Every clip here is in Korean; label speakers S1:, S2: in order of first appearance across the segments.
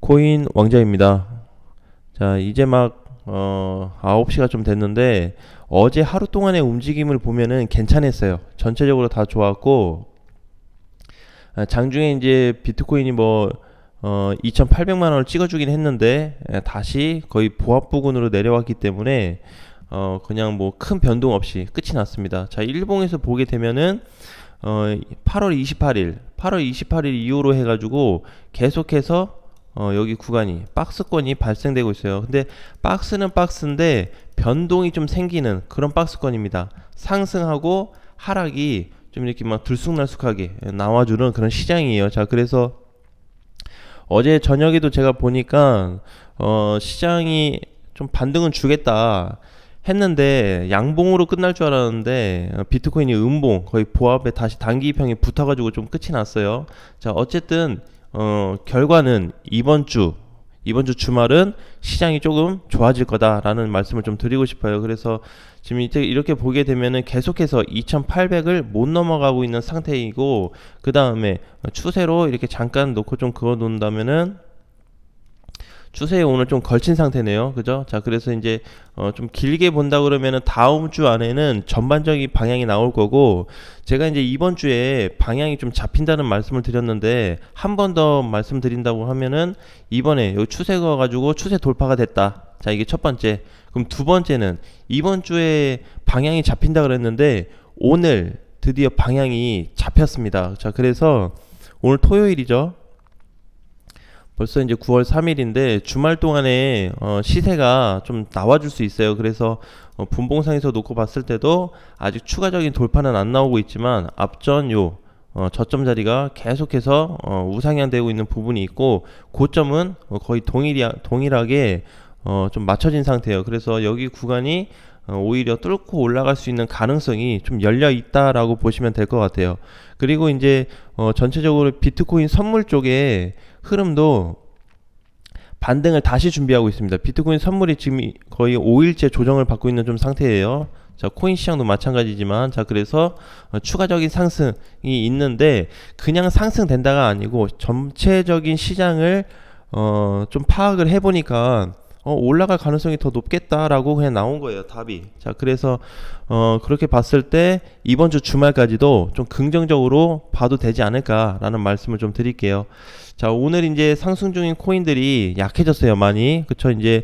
S1: 비트코인 왕자입니다. 자, 이제 막 9시가 좀 됐는데 어제 하루 동안의 움직임을 보면은 괜찮았어요. 전체적으로 다 좋았고 장중에 이제 비트코인이 2,800만 원을 찍어주긴 했는데 다시 거의 보합 부근으로 내려왔기 때문에 그냥 뭐 큰 변동 없이 끝이 났습니다. 자, 일봉에서 보게 되면은 8월 28일 이후로 해가지고 계속해서 여기 구간이 박스권이 발생되고 있어요. 근데 박스는 박스인데 변동이 좀 생기는 그런 박스권입니다. 상승하고 하락이 좀 이렇게 막 들쑥날쑥하게 나와주는 그런 시장이에요. 자, 그래서 어제 저녁에도 제가 보니까 시장이 좀 반등은 주겠다 했는데 양봉으로 끝날 줄 알았는데 비트코인이 음봉 거의 보합에 다시 단기 평이 붙어가지고 좀 끝이 났어요. 자, 어쨌든 결과는 이번 주 주말은 시장이 조금 좋아질 거다라는 말씀을 좀 드리고 싶어요. 그래서 지금 이제 이렇게 보게 되면은 계속해서 2,800을 못 넘어가고 있는 상태이고, 그 다음에 추세로 이렇게 잠깐 놓고 좀 그어 놓는다면은 추세에 오늘 좀 걸친 상태네요. 그죠? 자, 그래서 이제 좀 길게 본다 그러면은 다음 주 안에는 전반적인 방향이 나올 거고, 제가 이제 이번 주에 방향이 좀 잡힌다는 말씀을 드렸는데 한 번 더 말씀드린다고 하면은 이번에 요 추세 그어 가지고 추세 돌파가 됐다. 자, 이게 첫 번째. 그럼 두 번째는 이번 주에 방향이 잡힌다 그랬는데 오늘 드디어 방향이 잡혔습니다. 자, 그래서 오늘 토요일이죠. 벌써 이제 9월 3일인데 주말 동안에 시세가 좀 나와줄 수 있어요. 그래서 분봉상에서 놓고 봤을 때도 아직 추가적인 돌파는 안 나오고 있지만 앞전 저점 자리가 계속해서 우상향되고 있는 부분이 있고, 고점은 거의 동일하게 좀 맞춰진 상태예요. 그래서 여기 구간이 오히려 뚫고 올라갈 수 있는 가능성이 좀 열려 있다라고 보시면 될 것 같아요. 그리고 이제 전체적으로 비트코인 선물 쪽에 흐름도 반등을 다시 준비하고 있습니다. 비트코인 선물이 지금 거의 5일째 조정을 받고 있는 좀 상태예요. 자, 코인 시장도 마찬가지지만, 자, 그래서 추가적인 상승이 있는데 그냥 상승된다가 아니고 전체적인 시장을 좀 파악을 해보니까 올라갈 가능성이 더 높겠다라고 그냥 나온 거예요, 답이. 자, 그래서 그렇게 봤을 때 이번 주 주말까지도 좀 긍정적으로 봐도 되지 않을까라는 말씀을 좀 드릴게요. 자, 오늘 이제 상승 중인 코인들이 약해졌어요, 많이. 그쵸? 이제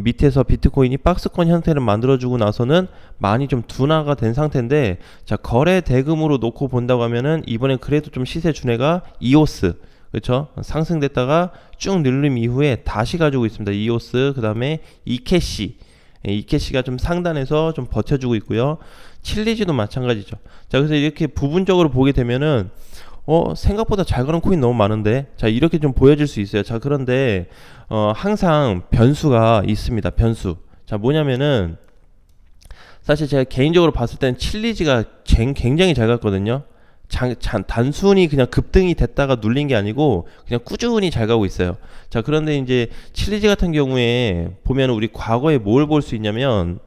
S1: 밑에서 비트코인이 박스권 형태를 만들어주고 나서는 많이 좀 둔화가 된 상태인데, 자, 거래 대금으로 놓고 본다고 하면은 이번엔 그래도 좀 시세 준애가 이오스, 그렇죠? 상승됐다가 쭉 늘림 이후에 다시 가지고 있습니다. 이오스, 그 다음에 이캐시, 이캐시가 좀 상단에서 좀 버텨주고 있고요. 칠리지도 마찬가지죠. 자, 그래서 이렇게 부분적으로 보게 되면은 생각보다 잘 가는 코인 너무 많은데, 자, 이렇게 좀 보여질 수 있어요. 자, 그런데 항상 변수가 있습니다. 변수. 자, 뭐냐면은 사실 제가 개인적으로 봤을 때는 칠리지가 굉장히 잘 갔거든요. 단순히 그냥 급등이 됐다가 눌린 게 아니고 그냥 꾸준히 잘 가고 있어요. 자, 그런데 이제 칠리지 같은 경우에 보면 우리 과거에 뭘 볼 수 있냐면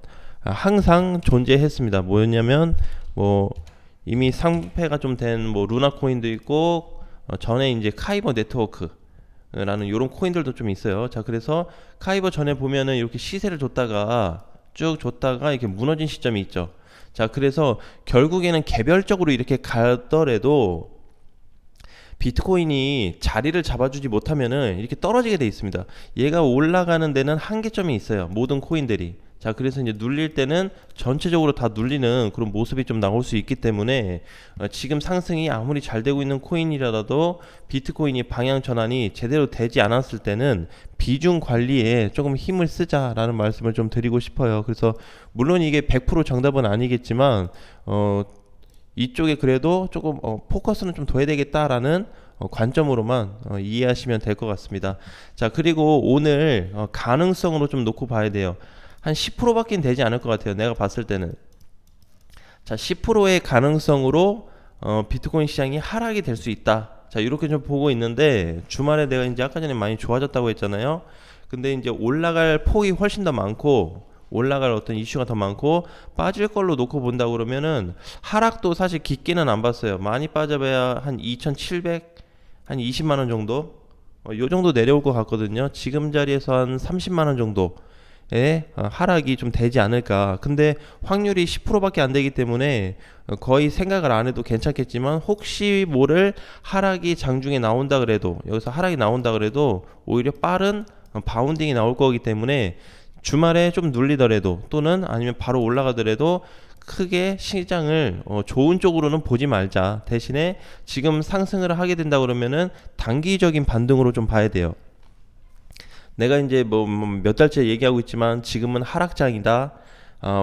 S1: 항상 존재했습니다. 뭐였냐면 이미 상패가 좀 된 루나 코인도 있고, 전에 이제 카이버 네트워크라는 요런 코인들도 좀 있어요. 자, 그래서 카이버 전에 보면은 이렇게 시세를 줬다가 쭉 줬다가 이렇게 무너진 시점이 있죠. 자, 그래서 결국에는 개별적으로 이렇게 가더라도 비트코인이 자리를 잡아주지 못하면은 이렇게 떨어지게 돼 있습니다. 얘가 올라가는 데는 한계점이 있어요, 모든 코인들이. 자, 그래서 이제 눌릴 때는 전체적으로 다 눌리는 그런 모습이 좀 나올 수 있기 때문에 지금 상승이 아무리 잘 되고 있는 코인이라도 비트코인이 방향 전환이 제대로 되지 않았을 때는 비중 관리에 조금 힘을 쓰자라는 말씀을 좀 드리고 싶어요. 그래서 물론 이게 100% 정답은 아니겠지만 이쪽에 그래도 조금 포커스는 좀 둬야 되겠다라는 관점으로만 이해하시면 될 것 같습니다. 자, 그리고 오늘 가능성으로 좀 놓고 봐야 돼요. 한 10%밖에 되지 않을 것 같아요, 내가 봤을 때는. 자, 10%의 가능성으로 비트코인 시장이 하락이 될 수 있다. 자, 이렇게 좀 보고 있는데, 주말에 내가 이제 아까 전에 많이 좋아졌다고 했잖아요. 근데 이제 올라갈 폭이 훨씬 더 많고, 올라갈 어떤 이슈가 더 많고, 빠질 걸로 놓고 본다 그러면은 하락도 사실 깊게는 안 봤어요. 많이 빠져봐야 한 2,700, 한 20만 원 정도. 요 정도 내려올 것 같거든요. 지금 자리에서 한 30만 원 정도의 하락이 좀 되지 않을까. 근데 확률이 10%밖에 안 되기 때문에 거의 생각을 안 해도 괜찮겠지만, 혹시 모를 하락이 장중에 나온다 그래도, 여기서 하락이 나온다 그래도 오히려 빠른 바운딩이 나올 거기 때문에 주말에 좀 눌리더라도, 또는 아니면 바로 올라가더라도 크게 시장을 좋은 쪽으로는 보지 말자. 대신에 지금 상승을 하게 된다 그러면은 단기적인 반등으로 좀 봐야 돼요. 내가 이제 뭐 몇 달째 얘기하고 있지만 지금은 하락장이다.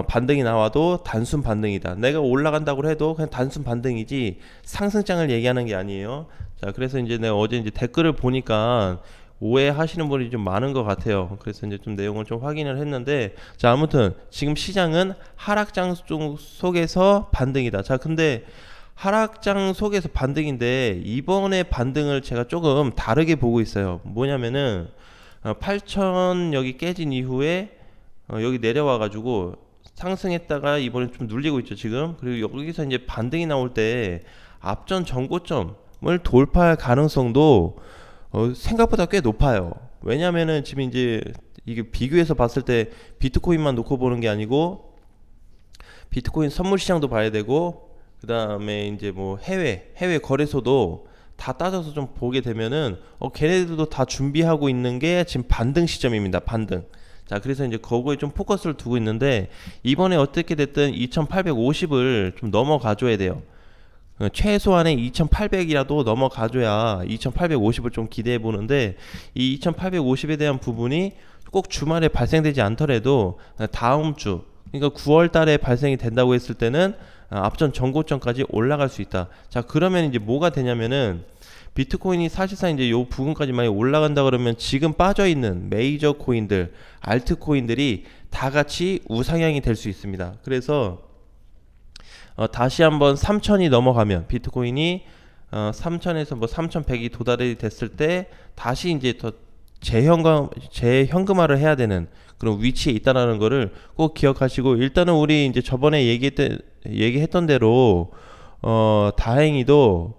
S1: 반등이 나와도 단순 반등이다. 내가 올라간다고 해도 그냥 단순 반등이지 상승장을 얘기하는 게 아니에요. 자, 그래서 이제 내가 어제 이제 댓글을 보니까 오해하시는 분이 좀 많은 것 같아요. 그래서 이제 좀 내용을 좀 확인을 했는데, 자, 아무튼 지금 시장은 하락장 속에서 반등이다. 자, 근데 하락장 속에서 반등인데 이번에 반등을 제가 조금 다르게 보고 있어요. 뭐냐면은 8천 여기 깨진 이후에 여기 내려와 가지고 상승했다가 이번에 좀 눌리고 있죠 지금. 그리고 여기서 이제 반등이 나올 때 앞전 전고점을 돌파할 가능성도 생각보다 꽤 높아요. 왜냐면은 지금 이제 이게 비교해서 봤을 때 비트코인만 놓고 보는 게 아니고 비트코인 선물 시장도 봐야 되고, 그 다음에 이제 뭐 해외 거래소도 다 따져서 좀 보게 되면은 걔네들도 다 준비하고 있는 게 지금 반등 시점입니다. 반등. 자, 그래서 이제 그거에 좀 포커스를 두고 있는데, 이번에 어떻게 됐든 2850을 좀 넘어가 줘야 돼요. 최소한의 2800이라도 넘어가줘야 2850을 좀 기대해 보는데, 이 2850에 대한 부분이 꼭 주말에 발생되지 않더라도 다음 주, 그러니까 9월 달에 발생이 된다고 했을 때는 앞전 전고점까지 올라갈 수 있다. 자, 그러면 이제 뭐가 되냐면은 비트코인이 사실상 이제 요 부분까지 많이 올라간다 그러면 지금 빠져 있는 메이저 코인들, 알트 코인들이 다 같이 우상향이 될 수 있습니다. 그래서 다시 한번 3천이 넘어가면 비트코인이 3천에서 뭐 3,100이 도달이 됐을 때 다시 이제 더 재현금화를 해야 되는 그런 위치에 있다라는 거를 꼭 기억하시고, 일단은 우리 이제 저번에 얘기했던 대로 다행히도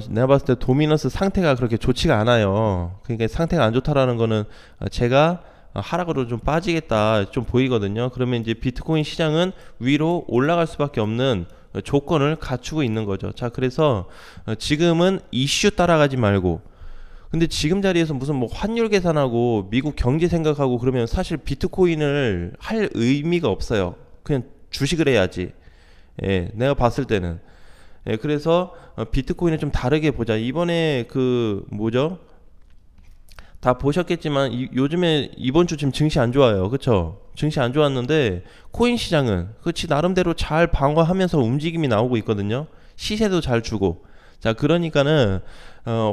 S1: 내가 봤을 때 도미너스 상태가 그렇게 좋지가 않아요. 그러니까 상태가 안 좋다라는 거는 제가 하락으로 좀 빠지겠다 좀 보이거든요. 그러면 이제 비트코인 시장은 위로 올라갈 수밖에 없는 조건을 갖추고 있는 거죠. 자, 그래서 지금은 이슈 따라가지 말고, 근데 지금 자리에서 무슨 뭐 환율 계산하고 미국 경제 생각하고 그러면 사실 비트코인을 할 의미가 없어요. 그냥 주식을 해야지. 예, 내가 봤을 때는. 예, 그래서 비트코인을 좀 다르게 보자. 이번에 그 뭐죠? 다 보셨겠지만 요즘에 이번 주 지금 증시 안 좋아요. 그쵸? 증시 안 좋았는데 코인 시장은 그렇지 나름대로 잘 방어하면서 움직임이 나오고 있거든요. 시세도 잘 주고. 자, 그러니까는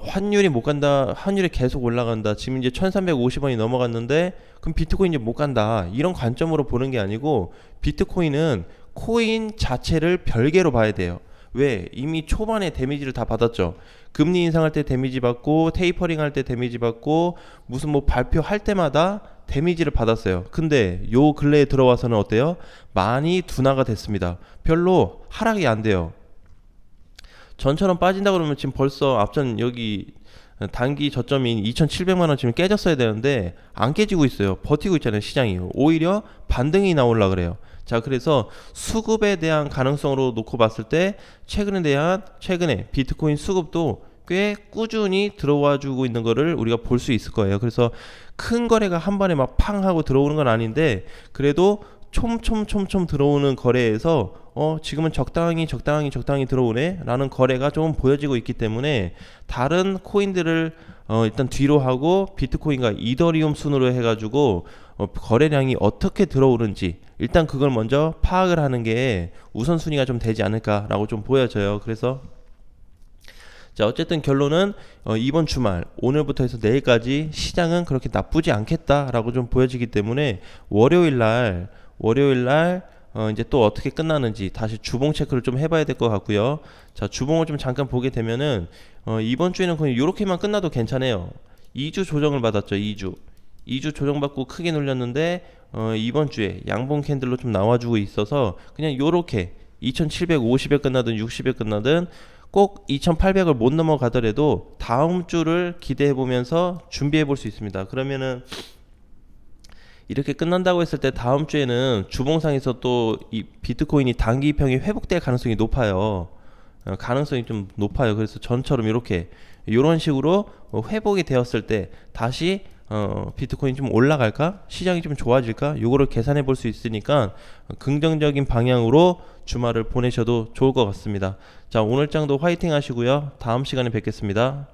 S1: 환율이 못 간다. 환율이 계속 올라간다. 지금 이제 1350원이 넘어갔는데 그럼 비트코인 이제 못 간다. 이런 관점으로 보는 게 아니고 비트코인은 코인 자체를 별개로 봐야 돼요. 왜? 이미 초반에 데미지를 다 받았죠. 금리 인상할 때 데미지 받고 테이퍼링 할 때 데미지 받고 무슨 뭐 발표할 때마다 데미지를 받았어요. 근데 요 근래에 들어와서는 어때요? 많이 둔화가 됐습니다. 별로 하락이 안 돼요. 전처럼 빠진다 그러면 지금 벌써 앞전 여기 단기 저점인 2,700만 원 지금 깨졌어야 되는데 안 깨지고 있어요. 버티고 있잖아요, 시장이. 오히려 반등이 나오려 그래요. 자, 그래서 수급에 대한 가능성으로 놓고 봤을 때 최근에 비트코인 수급도 꽤 꾸준히 들어와 주고 있는 거를 우리가 볼 수 있을 거예요. 그래서 큰 거래가 한 번에 막 팡 하고 들어오는 건 아닌데, 그래도 촘촘 들어오는 거래에서 지금은 적당히 들어오네 라는 거래가 좀 보여지고 있기 때문에 다른 코인들을 일단 뒤로 하고 비트코인과 이더리움 순으로 해가지고 거래량이 어떻게 들어오는지 일단 그걸 먼저 파악을 하는 게 우선순위가 좀 되지 않을까라고 좀 보여져요. 그래서 자, 어쨌든 결론은 이번 주말 오늘부터 해서 내일까지 시장은 그렇게 나쁘지 않겠다라고 좀 보여지기 때문에 월요일날 이제 또 어떻게 끝나는지 다시 주봉 체크를 좀 해봐야 될 것 같고요. 자, 주봉을 좀 잠깐 보게 되면은 이번 주에는 그냥 이렇게만 끝나도 괜찮아요. 2주 조정을 받았죠. 2주 조정받고 크게 눌렸는데 이번 주에 양봉 캔들로 좀 나와주고 있어서 그냥 요렇게 2750에 끝나든 60에 끝나든 꼭 2800을 못 넘어가더라도 다음 주를 기대해 보면서 준비해 볼 수 있습니다. 그러면은 이렇게 끝난다고 했을 때 다음 주에는 주봉상에서 또 이 비트코인이 단기 평이 회복될 가능성이 높아요. 가능성이 좀 높아요. 그래서 전처럼 이런 식으로 회복이 되었을 때 다시 비트코인 좀 올라갈까? 시장이 좀 좋아질까? 요거를 계산해 볼 수 있으니까 긍정적인 방향으로 주말을 보내셔도 좋을 것 같습니다. 자, 오늘 장도 화이팅 하시고요. 다음 시간에 뵙겠습니다.